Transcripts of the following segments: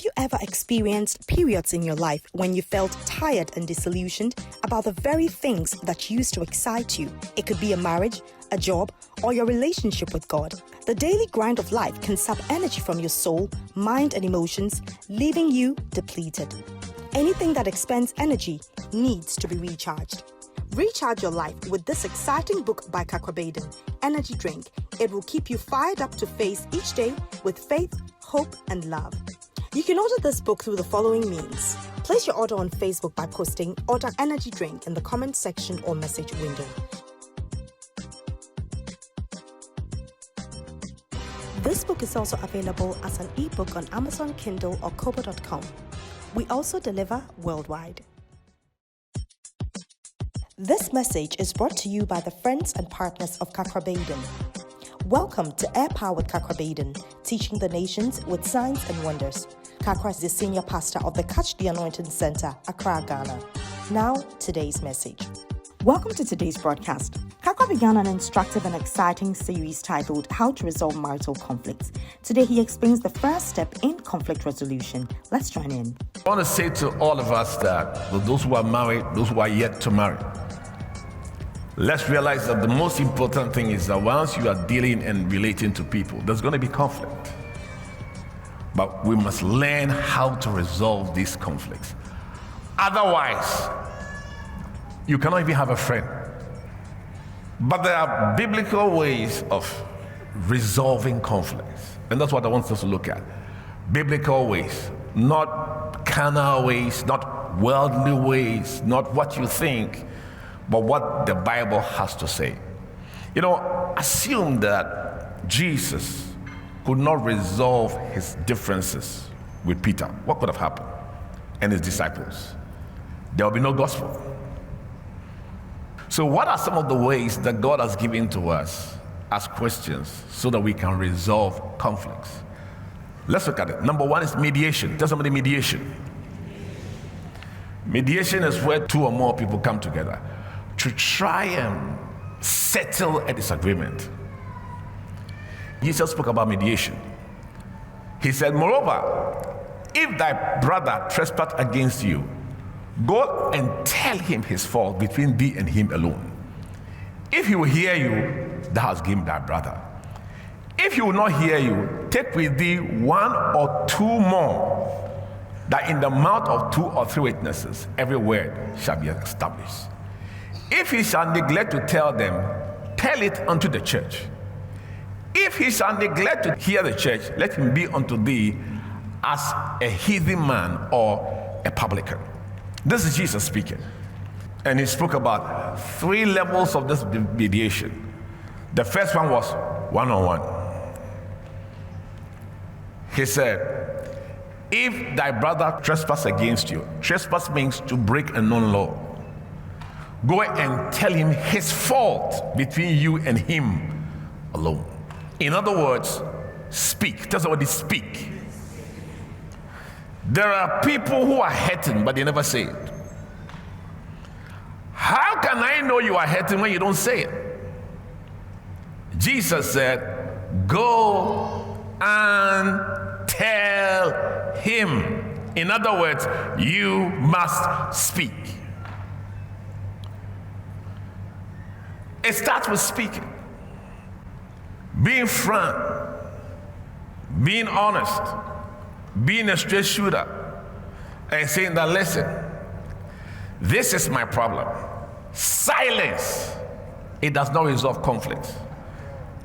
Have you ever experienced periods in your life when you felt tired and disillusioned about the very things that used to excite you? It could be a marriage, a job, or your relationship with God. The daily grind of life can sap energy from your soul, mind, and emotions, leaving you depleted. Anything that expends energy needs to be recharged. Recharge your life with this exciting book by Kakra, Energy Drink. It will keep you fired up to face each day with faith, hope, and love. You can order this book through the following means. Place your order on Facebook by posting "Order Energy Drink" in the comment section or message window. This book is also available as an ebook on Amazon Kindle or Kobo.com. We also deliver worldwide. This message is brought to you by the friends and partners of Kakra. Welcome to Air Power with Kakra, teaching the nations with signs and wonders. Kakra is the senior pastor of the Catch the Anointing Center, Accra, Ghana. Now, today's message. Welcome to today's broadcast. Kakra began an instructive and exciting series titled How to Resolve Marital Conflicts. Today, he explains the first step in conflict resolution. Let's join in. I want to say to all of us that those who are married, those who are yet to marry, let's realize that the most important thing is that once you are dealing and relating to people, there's going to be conflict. But we must learn how to resolve these conflicts. Otherwise, you cannot even have a friend. But there are biblical ways of resolving conflicts. And that's what I want us to look at. Biblical ways, not carnal ways, not worldly ways, not what you think, but what the Bible has to say. You know, assume that Jesus could not resolve his differences with Peter. What could have happened? And his disciples? There will be no gospel. So what are some of the ways that God has given to us as Christians so that we can resolve conflicts? Let's look at it. Number one is mediation. Tell somebody mediation. Mediation is where two or more people come together to try and settle a disagreement. Jesus spoke about mediation. He said, moreover, if thy brother trespass against you, go and tell him his fault between thee and him alone. If he will hear you, thou hast given thy brother. If he will not hear you, take with thee one or two more, that in the mouth of 2 or 3 witnesses every word shall be established. If he shall neglect to tell them, tell it unto the church. If he shall neglect to hear the church, let him be unto thee as a heathen man or a publican. This is Jesus speaking. And he spoke about 3 levels of this mediation. The first one was one-on-one. He said, if thy brother trespass against you, trespass means to break a known law. Go and tell him his fault between you and him alone. In other words, speak. Tell somebody, speak. There are people who are hurting, but they never say it. How can I know you are hurting when you don't say it? Jesus said, go and tell him. In other words, you must speak. It starts with speaking. Being frank, being honest, being a straight shooter, and saying that, listen, this is my problem. Silence, it does not resolve conflict.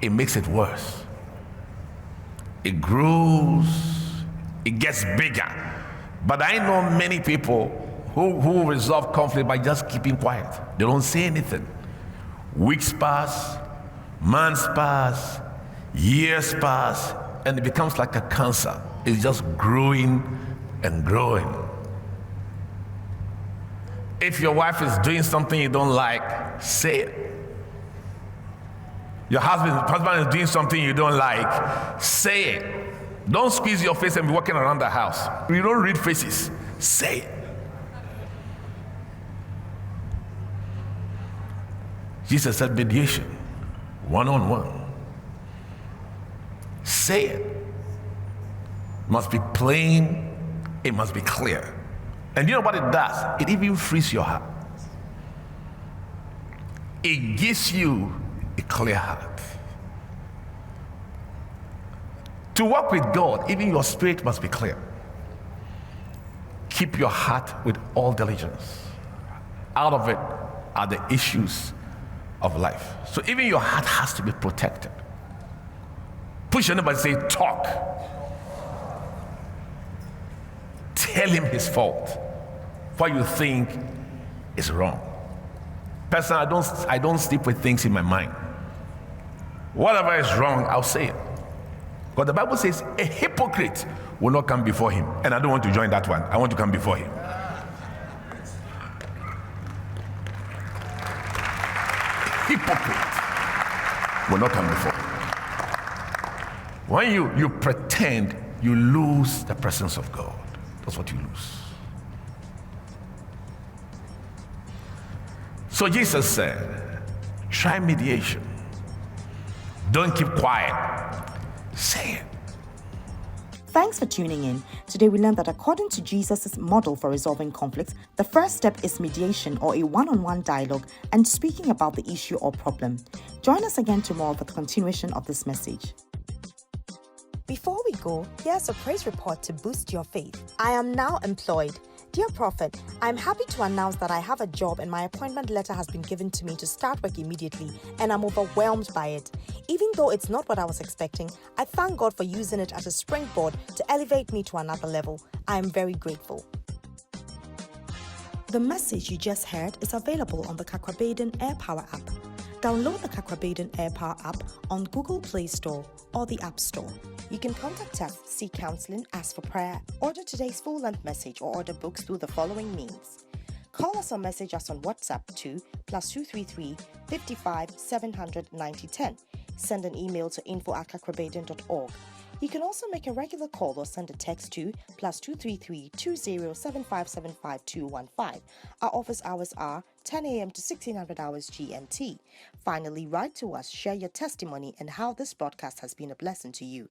It makes it worse. It grows, it gets bigger. But I know many people who resolve conflict by just keeping quiet. They don't say anything. Weeks pass, months pass, years pass, and it becomes like a cancer. It's just growing and growing. If your wife is doing something you don't like, say it. Your husband is doing something you don't like, say it. Don't squeeze your face and be walking around the house. You don't read faces, say it. Jesus said mediation, one-on-one. Say it. Must be plain It must be clear. And you know what it does? It even frees your heart. It gives you a clear heart. To walk with God, even your spirit must be clear. Keep your heart with all diligence. Out of it are the issues of life. So even your heart has to be protected. Push your neighbor and say, talk. Tell him his fault. What you think is wrong. Personally, I don't sleep with things in my mind. Whatever is wrong, I'll say it. But the Bible says a hypocrite will not come before him. And I don't want to join that one. I want to come before him. Hypocrite will not come before him. When you pretend, you lose the presence of God. That's what you lose. So Jesus said, try mediation. Don't keep quiet. Say it. Thanks for tuning in. Today we learned that according to Jesus' model for resolving conflicts, the first step is mediation or a one-on-one dialogue and speaking about the issue or problem. Join us again tomorrow for the continuation of this message. Before we go, here's a praise report to boost your faith. I am now employed. Dear Prophet, I'm happy to announce that I have a job and my appointment letter has been given to me to start work immediately, and I'm overwhelmed by it. Even though it's not what I was expecting, I thank God for using it as a springboard to elevate me to another level. I am very grateful. The message you just heard is available on the Kakra Air Power app. Download the Kakra Air Power app on Google Play Store or the App Store. You can contact us, seek counseling, ask for prayer, order today's full-length message, or order books through the following means. Call us or message us on WhatsApp to +233 55 700 9010. Send an email to info@kakrabaden.org. You can also make a regular call or send a text to +233 20 7575 215. Our office hours are 10 a.m. to 1600 hours GMT. Finally, write to us, share your testimony and how this broadcast has been a blessing to you.